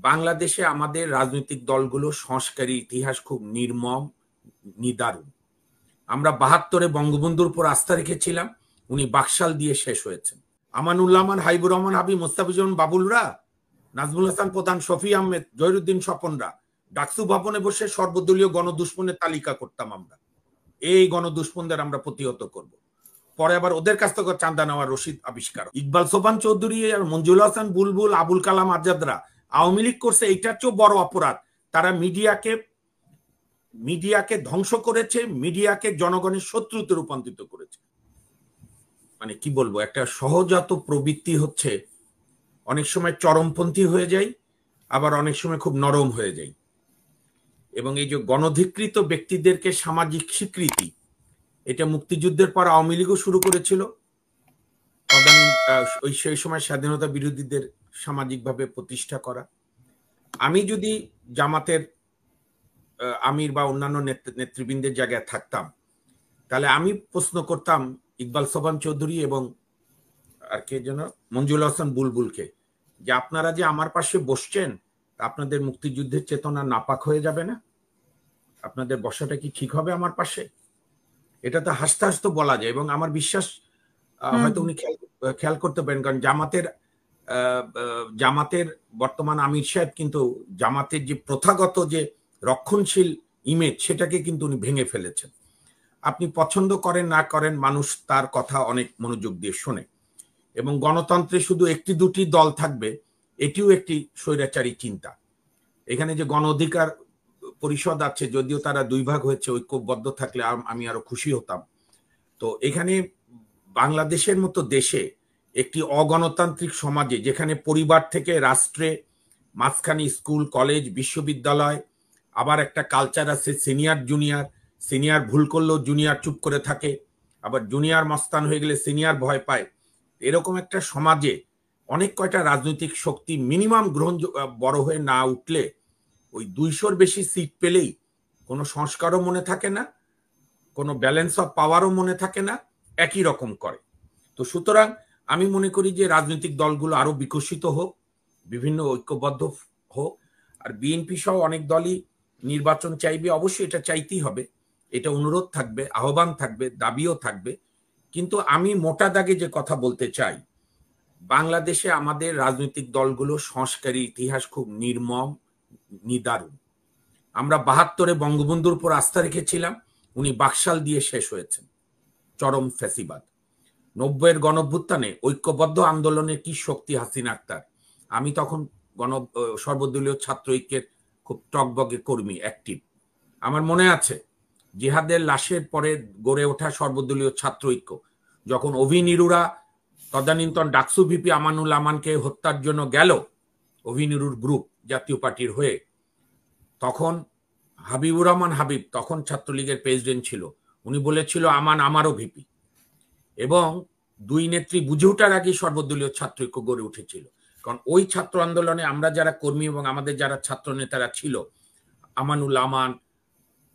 বাংলাদেশে আমাদের রাজনৈতিক দলগুলো সংস্কারী ইতিহাস খুব নির্মম, নিদারুণ। আমরা ৭২-এ বঙ্গবন্ধুর উপর আস্থা রেখেছিলাম, উনি বাকশাল দিয়ে শেষ হয়েছেন। আমানুল্লাহ আমান, হাবিবুর রহমান হাবিব, মোস্তাফিজুর বাবুলরা, নাজমুল হাসান প্রধান, শফি আহমেদ, জহিরুদ্দিন স্বপনরা ডাকসু ভবনে বসে সর্বদলীয় গণদুশ্মনের তালিকা করতাম আমরা। এই গণদুশ্মনদের আমরা প্রতিহত করব। পরে আবার ওদের কাছ থেকে চাঁদা নেওয়ার রশিদ আবিষ্কার। ইকবাল সোবহান চৌধুরী আর মঞ্জুল হাসান বুলবুল, আবুল কালাম আজাদরা আওয়ামী লীগ করছে, এইটার চেয়েও বড় অপরাধ। তারা মিডিয়াকে ধ্বংস করেছে, মিডিয়াকে জনগণের শত্রুতে রূপান্তরিত করেছে। মানে কি বলবো, একটা সহজাত প্রবৃত্তি হচ্ছে অনেক সময় চরমপন্থী হয়ে যায়, আবার অনেক সময় খুব নরম হয়ে যায়। এবং এই যে গণধিকৃত ব্যক্তিদেরকে সামাজিক স্বীকৃতি, এটা মুক্তিযুদ্ধের পর আওয়ামী লীগও শুরু করেছিল। সেই সময় স্বাধীনতা বিরোধীদের সামাজিকভাবে প্রতিষ্ঠা করা। আমি যদি জামাতের আমির বা অন্যান্য নেতৃবৃন্দের জায়গায় থাকতাম, তাহলে আমি প্রশ্ন করতাম ইকবাল সোবহান চৌধুরী এবং আর কে যেন মঞ্জুল হাসান বুলবুলকে, যে আপনারা যে আমার পাশে বসছেন, আপনাদের মুক্তিযুদ্ধের চেতনা নাপাক হয়ে যাবে না? আপনাদের বসাটা কি ঠিক হবে আমার পাশে? এটা তো হাসতে হাসতে বলা যায়। এবং আমার বিশ্বাস হয়তো উনি খেয়াল করতে পারেন, কারণ জামাতের বর্তমান আমির সাহেব কিন্তু জামাতের যে প্রথাগত যে রক্ষণশীল ইমেজ, সেটাকে কিন্তু উনি ভেঙে ফেলেছেন। আপনি পছন্দ করেন না করেন, মানুষ তার কথা অনেক মনোযোগ দিয়ে শোনে। এবং গণতন্ত্রে শুধু একটি দুটি দল থাকবে, এটিও একটি স্বৈরাচারী চিন্তা। এখানে যে গণ অধিকার পরিষদ আছে, যদিও তারা দুই ভাগ হয়েছে, ঐক্যবদ্ধ থাকলে আমি আরো খুশি হতাম। তো এখানে বাংলাদেশের মতো দেশে একটি অগণতান্ত্রিক সমাজে, যেখানে পরিবার থেকে রাষ্ট্রে, মাঝখানে স্কুল, কলেজ, বিশ্ববিদ্যালয়, আবার একটা কালচার আছে সিনিয়র জুনিয়র, সিনিয়র ভুল করলেও জুনিয়র চুপ করে থাকে, আবার জুনিয়র মস্তান হয়ে গেলে সিনিয়র ভয় পায়। এরকম একটা সমাজে অনেক কয়টা রাজনৈতিক শক্তি মিনিমাম বড় হয়ে না উঠলে, ওই ২০০-র বেশি সিট পেলেই কোনো সংস্কারও মনে থাকে না, কোনো ব্যালেন্স অফ পাওয়ারও মনে থাকে না, একই রকম করে। তো সুতরাং আমি মনে করি যে রাজনৈতিক দলগুলো আরো বিকশিত হোক, বিভিন্ন ঐক্যবদ্ধ হোক। আর বিএনপি সহ অনেক দলই নির্বাচন চাইবে, অবশ্যই এটা চাইতেই হবে, এটা অনুরোধ থাকবে, আহ্বান থাকবে, দাবিও থাকবে। কিন্তু আমি মোটা দাগে যে কথা বলতে চাই, বাংলাদেশে আমাদের রাজনৈতিক দলগুলো সংস্কারী ইতিহাস খুব নির্মম, নিদারুণ। আমরা ৭২-এ বঙ্গবন্ধুর উপর আস্থা রেখেছিলাম, উনি বাকশাল দিয়ে শেষ হয়েছেন। চরম ফ্যাসিবাদ। ৯০-এর গণঅভ্যুত্থানে ঐক্যবদ্ধ আন্দোলনের কি শক্তি হাসিনা আক্তার। আমি তখন সর্বদলীয় ছাত্র ঐক্যের খুব টকবগে কর্মী, অ্যাক্টিভ। আমার মনে আছে জিহাদের লাশের পরে গড়ে ওঠা সর্বদলীয় ছাত্র ঐক্য, যখন অভিনিরুরা তদানীন্তন ডাকসু ভিপি আমানুল আমানকে হত্যার জন্য গেল, অভিনিরুর গ্রুপ জাতীয় পার্টির হয়ে, তখন হাবিবুর রহমান হাবিব, তখন ছাত্রলীগের প্রেসিডেন্ট ছিল, উনি বলেছিল আমান আমারও ভিপি। এবং দুই নেত্রী বুঝে ওঠার আগে সর্বদলীয় ছাত্র ঐক্য গড়ে উঠেছিল। কারণ ওই ছাত্র আন্দোলনে আমরা যারা কর্মী এবং আমাদের যারা ছাত্র নেতারা ছিল, আমানুল আমান,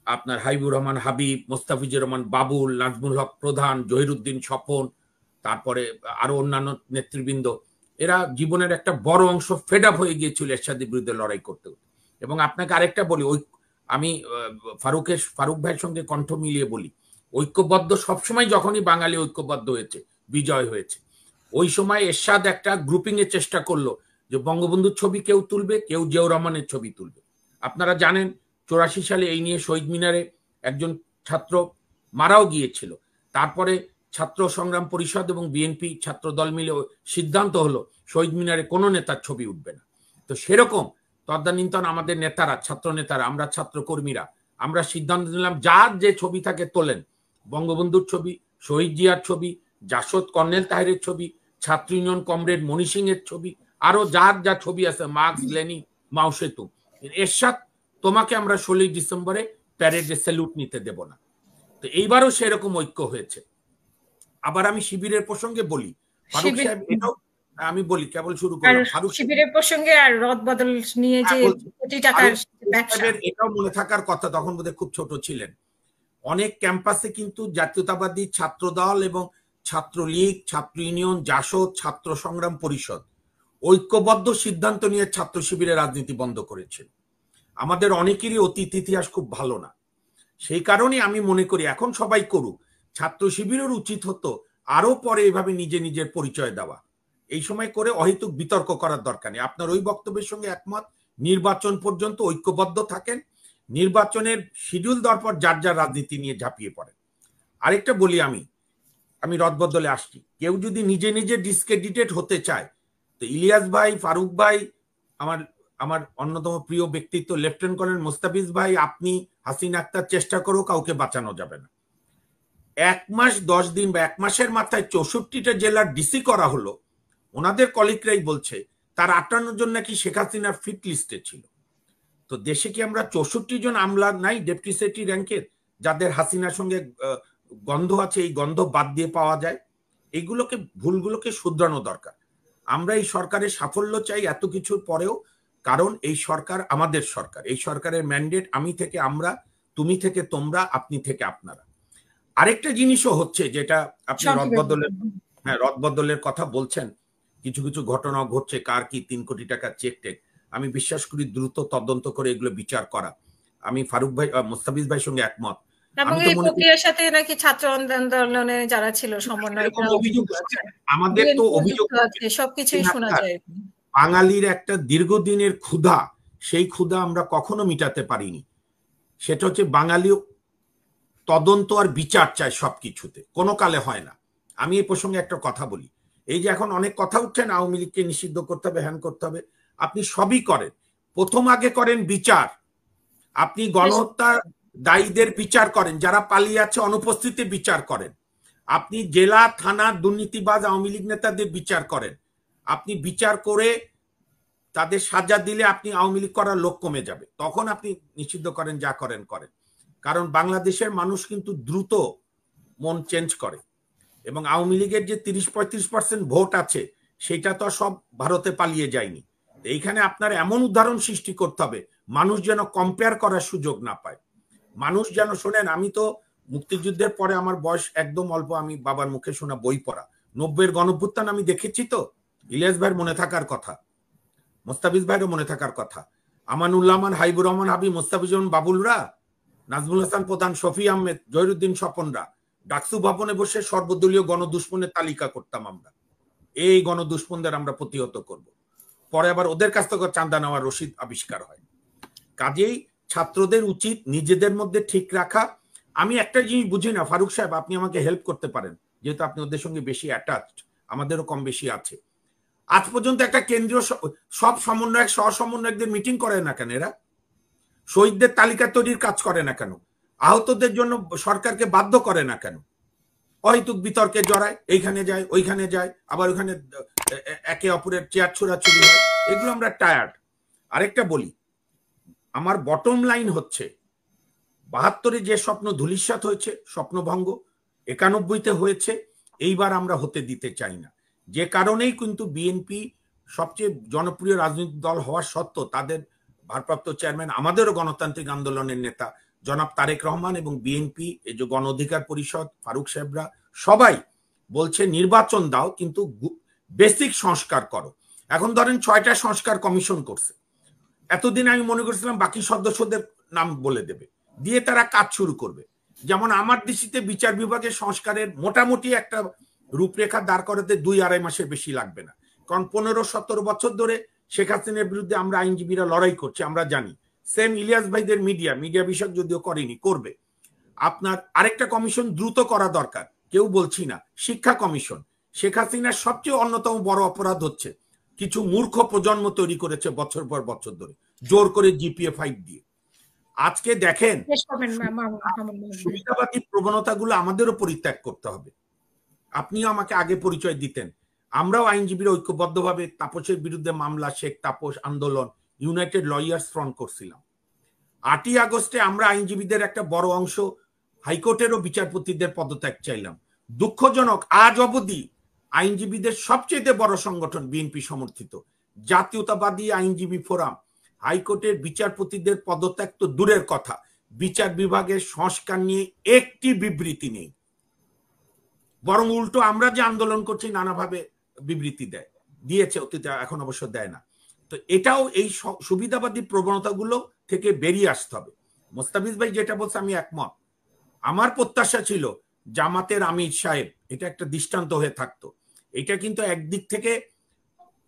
আপনার হাবিবুর রহমান হাবিব, মোস্তাফিজুর রহমান বাবুল, নাজমুল হক প্রধান, জহিরুদ্দিন স্বপন, তারপরে আরো অন্যান্য নেতৃবৃন্দ, এরা জীবনের একটা বড় অংশ ফেড আপ হয়ে গিয়েছিল এরশাদের বিরুদ্ধে লড়াই করতে। এবং আপনাকে আরেকটা বলি, আমি ফারুক ভাইয়ের সঙ্গে কণ্ঠ মিলিয়ে বলি, ঐক্যবদ্ধ সবসময় যখনই বাঙালি ঐক্যবদ্ধ হয়েছে, বিজয় হয়েছে, ওই সময় এরশাদ একটা গ্রুপিং এর চেষ্টা করলো যে বঙ্গবন্ধুর ছবি কেউ তুলবে, কেউ জিয়াউর রহমানের ছবি তুলবে। আপনারা জানেন ৮৪ সালে এই নিয়ে শহীদ মিনারে একজন ছাত্র মারাও গিয়েছিল। তারপরে ছাত্র সংগ্রাম পরিষদ এবং বিএনপি ছাত্র দল মিলে সিদ্ধান্ত হলো শহীদ মিনারে কোনো নেতার ছবি উঠবে না। তো সেরকম তদানীন্তন আমাদের নেতারা, ছাত্র নেতারা, আমরা ছাত্র কর্মীরা, আমরা সিদ্ধান্ত নিলাম যার যে ছবি থাকে তোলেন, বঙ্গবন্ধুর ছবি, শহীদ জিয়ার ছবি, জাসদ কর্নেল তাহেরের ছবি, ছাত্র ইউনিয়ন কমরেড মনি সিং এর ছবি, আরো যার যা ছবি আছে, মার্কস, লেনিন, মাও সেতু। এরশাদ, তোমাকে আমরা ১৬ই ডিসেম্বরে প্যারেডে স্যালুট নিতে দেব না। তো এইবারও সেরকম ঐক্য হয়েছে। আবার আমি শিবিরের প্রসঙ্গে বলি, ফারুক সাহেব, এটাও আমি বলি, কেবল শুরু করলাম, ফারুক শিবিরের প্রসঙ্গে আর রদ বদল নিয়ে যে কোটি টাকার ব্যবসা, এটাও মনে থাকার কথা, তখন বোধহয় খুব ছোট ছিলেন। অনেক ক্যাম্পাসে কিন্তু জাতীয়তাবাদী ছাত্র দল এবং ছাত্রলীগ, ছাত্র ইউনিয়ন, জাসদ, ছাত্র সংগ্রাম পরিষদ, ঐক্যবদ্ধ সিদ্ধান্ত নিয়ে ছাত্র শিবিরের রাজনীতি বন্ধ করেছিল। আমাদের অনেকেরই অতীত ইতিহাস খুব ভালো না, সেই কারণে আমি মনে করি এখন সবাই করুক। ছাত্র শিবিরের উচিত হতো আরো পরে এভাবে নিজে নিজের পরিচয় দেওয়া। এই সময় করে অহেতুক বিতর্ক করার দরকার নেই। আপনার ওই বক্তব্যের সঙ্গে একমত। নির্বাচন পর্যন্ত ঐক্যবদ্ধ থাকেন, নির্বাচনের শিডিউল দেওয়ার পর যার যার রাজনীতি নিয়ে ঝাঁপিয়ে পড়েন। আরেকটা বলি, আমি রদবদলে আসছি। কেউ যদি নিজে নিজে ডিসক্রেডিটেড হতে চায়, তো ইলিয়াস ভাই, ফারুক ভাই, আমার অন্যতম প্রিয় ব্যক্তিত্ব লেফটেন্যান্ট কর্নেল মোস্তাফিজ ভাই, আপনি, হাসিনা আক্তার, চেষ্টা করো, কাউকে বাঁচানো যাবে না। 1 মাস 10 দিন বা 1 মাসের মাথায় 64টা জেলার ডিসি করা হলো। ওনাদের কলিগরাই বলছে তার 58 জন নাকি শেখ হাসিনার ফিট লিস্টে ছিল। তো দেশে কি আমরা 64 জন আমলা নাই ডেপুটি সেক্রেটারি র্যাঙ্কের, যাদের হাসিনার সঙ্গে গন্ধ আছে, এই গন্ধ বাদ দিয়ে পাওয়া যায়? এইগুলোকে, ভুলগুলোকে শুধরানো দরকার। আমরা এই সরকারের সাফল্য চাই এত কিছুর পরেও, কারণ এই সরকার আমাদের সরকার। এই সরকারের ম্যান্ডেট আমি থেকে আমরা, তুমি থেকে তোমরা, আপনি থেকে আপনারা। আরেকটা জিনিসও হচ্ছে, যেটা আপনি রদবদলের কথা বলছেন, কিছু কিছু ঘটনা ঘটছে, কার কি 3 কোটি টাকা চেক টেক। আমি বিশ্বাস করি দ্রুত তদন্ত করে এগুলো বিচার করা। আমি ফারুক ভাই, মোস্তাফিজ ভাইয়ের সঙ্গে একমত। এবং এই প্রক্রিয়ার সাথে নাকি ছাত্র আন্দোলনে যারা ছিল সমন্বয়করা, আমাদের তো অভিযোগ আছে, সবকিছুই শোনা যায়। বাঙালির একটা দীর্ঘদিনের ক্ষুধা, সেই ক্ষুধা আমরা কখনো মিটাতে পারিনি। সেটা হচ্ছে বাঙালি তদন্ত আর বিচার চায় সবকিছুতে, কোনো কালে হয় না। আমি এই প্রসঙ্গে একটা কথা বলি। এই যে এখন অনেক কথা উঠছেন আওয়ামী লীগকে নিষিদ্ধ করতে হবে, হ্যান করতে হবে, আপনি সবই করেন, প্রথম আগে করেন বিচার। আপনি গণহত্যার দায়ীদের বিচার করেন, যারা পালিয়ে আছে অনুপস্থিতি বিচার করেন। আপনি জেলা থানা দুর্নীতিবাজ আওয়ামী লীগ নেতাদের বিচার করেন। আপনি বিচার করে তাদের সাজা দিলে আপনি আওয়ামী লীগ করার লোক কমে যাবে, তখন আপনি নিষিদ্ধ করেন, যা করেন করেন। কারণ বাংলাদেশের মানুষ কিন্তু দ্রুত মন চেঞ্জ করে, এবং আওয়ামী লীগের যে 30-35% ভোট আছে সেটা তো সব ভারতে পালিয়ে যায়নি। এইখানে আপনার এমন উদাহরণ সৃষ্টি করতে হবে, মানুষ যেন কম্পেয়ার করার সুযোগ না পায়। মানুষ যেন শোনেন, আমি তো মুক্তিযুদ্ধের পরে আমার বয়স একদম অল্প, আমি বাবার মুখে শোনা বই পড়া, 90-এর গণঅভ্যুত্থান আমি দেখেছি। তো ইলিয়াস ভাইয়ের মনে থাকার কথা, মোস্তাফিজ ভাইয়েরও মনে থাকার কথা, আমানুল্লাহমান, হাইবুর রহমান হাবিব, মোস্তাফিজুর বাবুলরা, নাজমুল হাসান প্রধান, শফি আহমেদ, জহিরুদ্দিন স্বপনরা ডাকসু ভবনে বসে সর্বদলীয় গণদুশ্মনের তালিকা করতাম আমরা। এই গণদুশ্মনদের আমরা প্রতিহত করব। পরে আবার ওদের কাছ থেকে চাঁদা নেওয়ার রসিদ আবিষ্কার হয়। কাজেই ছাত্রদের উচিত নিজেদের মধ্যে ঠিক রাখা। আমি একটা জিনিস বুঝি না, ফারুক সাহেব আপনি আমাকে হেল্প করতে পারেন, যেহেতু আপনি ওদের সঙ্গে বেশি অ্যাটাচড, আমাদেরও কম বেশি আছে। আজ পর্যন্ত একটা কেন্দ্রীয় সব সমন্বয়ক, সহ সমন্বয়কদের মিটিং করে না কেন? এরা শহীদদের তালিকা তৈরির কাজ করে না কেন? আহতদের জন্য সরকারকে বাধ্য করে না কেন? অহেতুক বিতর্কে জড়ায়, এইখানে যায়, ওইখানে যায়, আবার ওইখানে একে অপরের চেয়ার ছোড়াছুড়ি হয়। এগুলো আমরা টায়ার্ড। আরেকটা বলি, আমার বটম লাইন হচ্ছে 72-এ যে স্বপ্ন ধূলিসাৎ হয়েছে, স্বপ্নভঙ্গ 91-তে হয়েছে, এইবার আমরা হতে দিতে চাই না। যে কারণেই কিন্তু বিএনপি সবচেয়ে জনপ্রিয় রাজনৈতিক দল হওয়া সত্ত্বেও তাদের ভারপ্রাপ্ত চেয়ারম্যান, আমাদেরও গণতান্ত্রিক আন্দোলনের নেতা জনাব তারেক রহমান এবং বিএনপি, এই যে গণ অধিকার পরিষদ, ফারুক সাহেবরা সবাই বলছে নির্বাচন দাও, কিন্তু বেসিক সংস্কার করো। এখন ধরেন 6টা সংস্কার কমিশন করছে। এতদিন আমি মনে করছিলাম বাকি সদস্যদের নাম বলে দেবে, দিয়ে তারা কাজ শুরু করবে। যেমন আমার দৃষ্টিতে বিচার বিভাগের সংস্কারের মোটামুটি একটা রূপরেখা দাঁড় করাতে 2-2.5 মাসের বেশি লাগবে না। কারণ 15-17 বছর ধরে শেখ হাসিনার বিরুদ্ধে আমরা আইনজীবীরা লড়াই করছি, আমরা জানি। সেম ইলিয়াস ভাইদের মিডিয়া বিষয়ক যদিও করেনি, করবে। আপনার আরেকটা কমিশন দ্রুত করা দরকার, কেউ বলছি না, শিক্ষা কমিশন। শেখ হাসিনার সবচেয়ে অন্যতম বড় অপরাধ হচ্ছে কিছু মূর্খ প্রজন্ম তৈরি করেছে বছর পর বছর ধরে, জোর করে জিপিএ 5 দিয়ে। আজকে দেখেন সুবিধাবাদী প্রবণতাগুলো আমাদেরও পরিত্যাগ করতে হবে। আপনিও আমাকে আগে পরিচয় দিতেন, আমরাও আইনজীবীরা ঐক্যবদ্ধভাবে তাপসের বিরুদ্ধে মামলা, শেখ তাপস আন্দোলন, ইউনাইটেড লয়ার্স ফ্রন্ট করছিলাম। 8ই আগস্টে আমরা আইনজীবীদের একটা বড় অংশ হাইকোর্টেরও বিচারপতিদের পদত্যাগ চাইলাম। দুঃখজনক, আজ অবধি আইনজীবীদের সবচেয়ে বড় সংগঠন বিএনপি সমর্থিত জাতীয়তাবাদী আইনজীবী ফোরাম হাইকোর্টের বিচারপতিদের পদত্যাগ তো দূরের কথা, বিচার বিভাগের সংস্কার নিয়ে একটি বিবৃতি নেই। বরং উল্টো আমরা যে আন্দোলন করছি নানাভাবে বিবৃতি দেয়। দিয়েছে অতীতে, এখন অবশ্য দেয় না। তো এটাও এই সুবিধাবাদী প্রবণতাগুলো থেকে বেরিয়ে আসতে হবে। মোস্তাফিজ ভাই যেটা বলছে আমি একমত। আমার প্রত্যাশা ছিল জামাতের আমির সাহেব এটা একটা দৃষ্টান্ত হয়ে থাকতো। এটা কিন্তু একদিক থেকে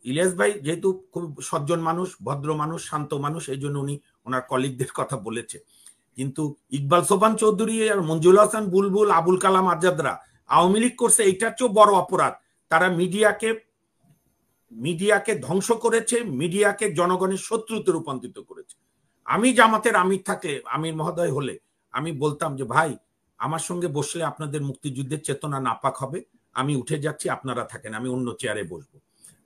ইলিয়াস ভাই যেহেতু খুব সজ্জন মানুষ, ভদ্র মানুষ, শান্ত মানুষ, এই জন্য উনি ওনার কলিগদের কথা বলেছে। কিন্তু ইকবাল সোবহান চৌধুরী আর মঞ্জুল হাসান বুলবুল, আবুল কালাম আজাদরা আওয়ামী লীগ করছে, এইটার চেয়েও বড় অপরাধ। তারা মিডিয়াকে ধ্বংস করেছে, মিডিয়াকে জনগণের শত্রুতে রূপান্তরিত করেছে। আমি জামাতের আমির থাকলে, আমির মহোদয় হলে আমি বলতাম যে ভাই আমার সঙ্গে বসলে আপনাদের মুক্তিযুদ্ধের চেতনা নাপাক হবে, আমি উঠে যাচ্ছি, আপনারা থাকেন, আমি অন্য চেয়ারে বসবো।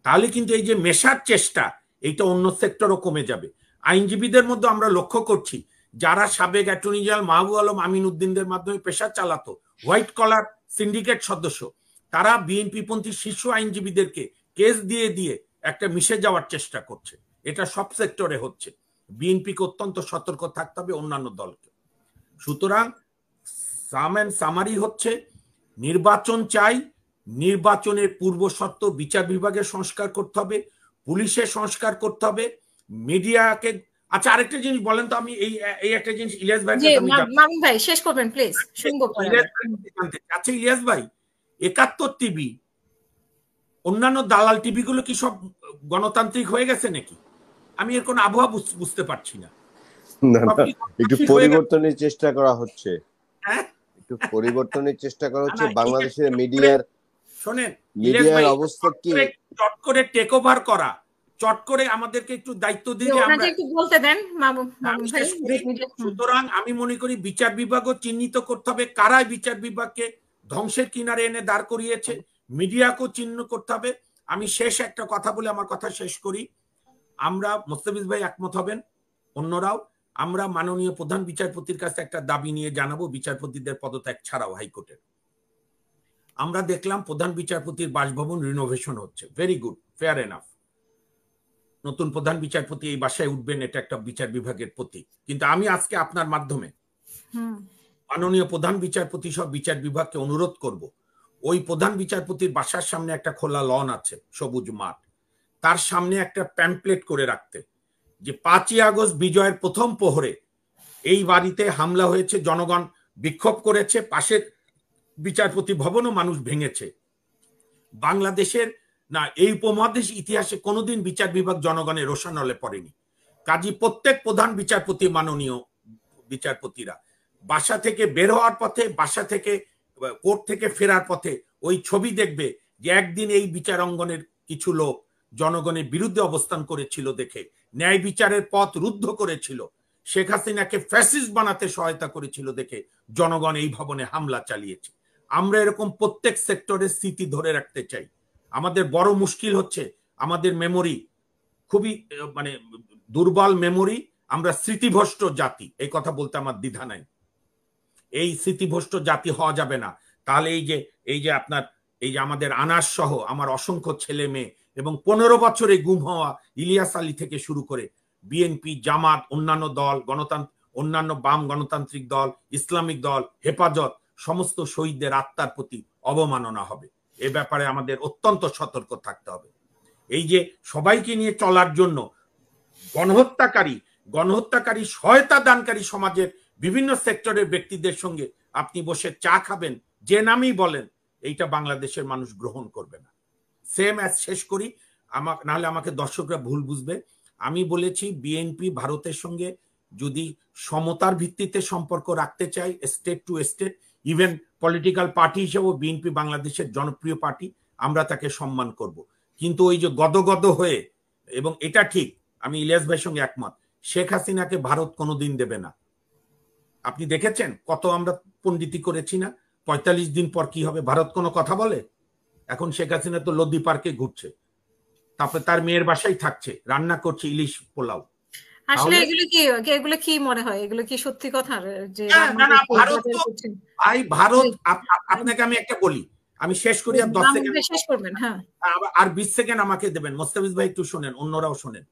তাহলে কিন্তু এই যে মেশার চেষ্টা, এইটা অন্য সেক্টরও কমে যাবে। আইনজীবীদের মধ্যে আমরা লক্ষ্য করছি যারা সাবেক অ্যাটর্নি জেনারেল মাহবুব আলম আমিন উদ্দিনদের মাধ্যমে পেশা চালাতো, হোয়াইট কলার সিন্ডিকেট সদস্য, তারা বিএনপি পন্থী শীর্ষ আইনজীবীদেরকে কেস দিয়ে দিয়ে একটা মিশে যাওয়ার চেষ্টা করছে। এটা সব সেক্টরে হচ্ছে। বিএনপিকে অত্যন্ত সতর্ক থাকতে হবে, অন্যান্য দলকে। সুতরাং সামারি হচ্ছে নির্বাচন চাই, নির্বাচনের পূর্ব শর্ত বিচার বিভাগের সংস্কার করতে হবে, পুলিশের সংস্কার করতে হবে, মিডিয়াকে। আচ্ছা আরেকটা জিনিস বলেন তো, আমি এই একটা জিনিস ইলিয়াস ভাই মামুন ভাই শেষ করবেন প্লিজ, শুনবো। আচ্ছা ইলিয়াস ভাই, ৭১ টিভি অন্যান্য দালাল টিভি গুলো কি সব গণতান্ত্রিক হয়ে গেছে নাকি? আমি এর কোন আবহাওয়া বুঝতে পারছি না। একটু পরিবর্তনের চেষ্টা করা হচ্ছে, একটু পরিবর্তনের চেষ্টা করা হচ্ছে। বাংলাদেশের মিডিয়ার, শোনেন, মিডিয়ার অবস্থা কি, চট করে টেক ওভার করা, চট করে আমাদেরকে একটু দায়িত্ব দিয়ে আমরা একটু বলতে দেন মামুন ভাই। সুতরাং আমি মনে করি বিচার বিভাগও চিহ্নিত করতে হবে কারাই বিচার বিভাগকে ধ্বংসের কিনারে এনে দাঁড় করিয়েছে, মিডিয়াকেও চিহ্ন করতে হবে। আমি শেষ একটা কথা বলে আমার কথা শেষ করি। আমরা, মোস্তাফিজ ভাই একমত হবেন, অন্যরাও, আমরা মাননীয় প্রধান বিচারপতির কাছে একটা দাবি নিয়ে জানাবো বিচারপতিদের পদত্যাগ ছাড়াও হাইকোর্টের। আমরা দেখলাম প্রধান বিচারপতির বাসভবন রিনোভেশন হচ্ছে, ভেরি গুড, ফেয়ার এনাফ। নতুন প্রধান বিচারপতি এই বাসায় উঠবেন, এটা একটা বিচার বিভাগের প্রতীক। কিন্তু আমি আজকে আপনার মাধ্যমে মাননীয় প্রধান বিচারপতি সব বিচার বিভাগকে অনুরোধ করব, ওই প্রধান বিচারপতির বাসার সামনে একটা খোলা লন আছে, সবুজ মাঠ, তার সামনে একটা প্যাম্পলেট করে রাখতে যে 5ই আগস্ট বিজয়ের প্রথম প্রহরে এই বাড়িতে হামলা হয়েছে, জনগণ বিক্ষোভ করেছে, পাশের বিচারপতি ভবনও মানুষ ভেঙেছে। বাংলাদেশের না এই উপমহাদেশ ইতিহাসে কোনোদিন বিচার বিভাগ জনগণের রোষানলে পড়েনি। কাজী প্রত্যেক প্রধান বিচারপতি, মাননীয় বিচারপতিরা বাসা থেকে বের হওয়ার পথে, বাসা থেকে কোর্ট থেকে ফেরার পথে ওই ছবি দেখবে যে একদিন এই বিচার অঙ্গনের কিছু লোক জনগণের বিরুদ্ধে অবস্থান করেছিল দেখে ন্যায় বিচারের পথ রুদ্ধ করেছিল, শেখ হাসিনাকে ফ্যাসিস্ট বানাতে সহায়তা করেছিল দেখে জনগণ এই ভবনে হামলা চালিয়েছে। আমরা এরকম প্রত্যেক সেক্টরের স্মৃতি ধরে রাখতে চাই। আমাদের বড় মুশকিল হচ্ছে আমাদের মেমোরি খুবই মানে দুর্বল মেমোরি, আমরা স্মৃতিভ্রষ্ট জাতি, এই কথা বলতে আমার দ্বিধা নাই। এই স্মৃতিভ্রষ্ট জাতি হওয়া যাবে না। তাহলে এই যে আপনার এই যে আমাদের আনাস সহ আমার অসংখ্য ছেলে মেয়ে এবং 15 বছরে গুম হওয়া ইলিয়াস আলী থেকে শুরু করে বিএনপি, জামাত, অন্যান্য দল, অন্যান্য বাম গণতান্ত্রিক দল, ইসলামিক দল, হেফাজত, সমস্ত শহীদদের আত্মার প্রতি অবমাননা হবে। এ ব্যাপারে আমাদের অত্যন্ত সতর্ক থাকতে হবে। এই যে সবাইকে নিয়ে চলার জন্য গণহত্যাকারী সহায়তা দানকারী সমাজের বিভিন্ন সেক্টরের ব্যক্তিদের সঙ্গে আপনি বসে চা খাবেন, যে নামই বলেন, এইটা বাংলাদেশের মানুষ গ্রহণ করবে না। সেম অ্যাজ শেষ করি, নাহলে আমাকে দর্শকরা ভুল বুঝবে। আমি বলেছি বিএনপি ভারতের সঙ্গে যদি সমতার ভিত্তিতে সম্পর্ক রাখতে চাই, state to state, even political party হিসেবে বিএনপি বাংলাদেশের জনপ্রিয় পার্টি, আমরা তাকে সম্মান করব। কিন্তু ওই যে গদগদ হয়ে, এবং এটা ঠিক, আমি ইলিয়াস ভাইয়ের সঙ্গে একমত, শেখ হাসিনাকে ভারত কোনোদিন দেবে না। আপনি দেখেছেন কত আমরা পণ্ডিতি করেছি না, 45 দিন পর কি হবে, ভারত কোনো কথা বলে? এখন শেখ হাসিনা তো লদ্দি পার্কে ঘুরছে, তারপরে তার মেয়ের বাসায় থাকছে, রান্না করছে ইলিশ পোলাও। আসলে এগুলো কি মনে হয়, এগুলো কি সত্যি কথা? যে ভারত, আপনাকে আমি একটা বলি, আমি শেষ করি, আর 10 সেকেন্ড শেষ করবেন, হ্যাঁ, আর 20 সেকেন্ড আমাকে দেবেন। মোস্তাফিজ ভাই একটু শোনেন, অন্যরাও শোনেন।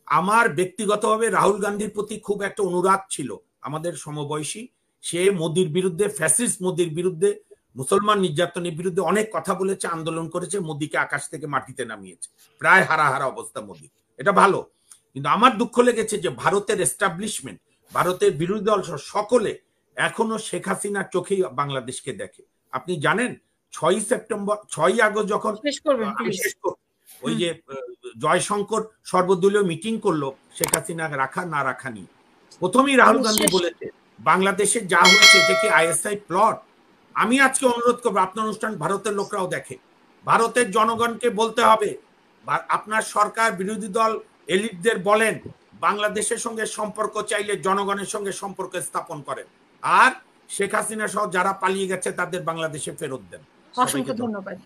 আমার ব্যক্তিগতভাবে রাহুল গান্ধীর প্রতি খুব একটা অনুরাগ ছিল, আমাদের সমবয়সী। সে মোদির বিরুদ্ধে, ফ্যাসিস্ট মোদির বিরুদ্ধে মুসলমান নির্যাতনের বিরুদ্ধে অনেক কথা বলেছে, আন্দোলন করেছে, মোদিকে আকাশ থেকে মাটিতে নামিয়েছে, প্রায় হারা অবস্থা মোদি, এটা ভালো। কিন্তু আমার দুঃখ লেগেছে যে ভারতের এস্টাবলিশমেন্ট, ভারতের বিরোধী দল সকলে এখনো শেখ হাসিনার চোখেই বাংলাদেশকে দেখে। আপনি জানেন 6 আগস্ট যখন ওই যে জয়শঙ্কর সর্বদলীয় মিটিং করলো শেখ হাসিনা রাখা না রাখা নিয়ে, প্রথমেই রাহুল গান্ধী বলেছে বাংলাদেশে যা হয়েছে এটা কি আইএসআই প্লট। আমি আজকে অনুরোধ করবো আপনার অনুষ্ঠান ভারতের লোকরাও দেখে, ভারতের জনগণকে বলতে হবে, আপনার সরকার বিরোধী দল এলিটদের বলেন বাংলাদেশের সঙ্গে সম্পর্ক চাইলে জনগণের সঙ্গে সম্পর্ক স্থাপন করেন, আর শেখ হাসিনা সহ যারা পালিয়ে গেছে তাদের বাংলাদেশে ফেরত দেন। অসংখ্য ধন্যবাদ।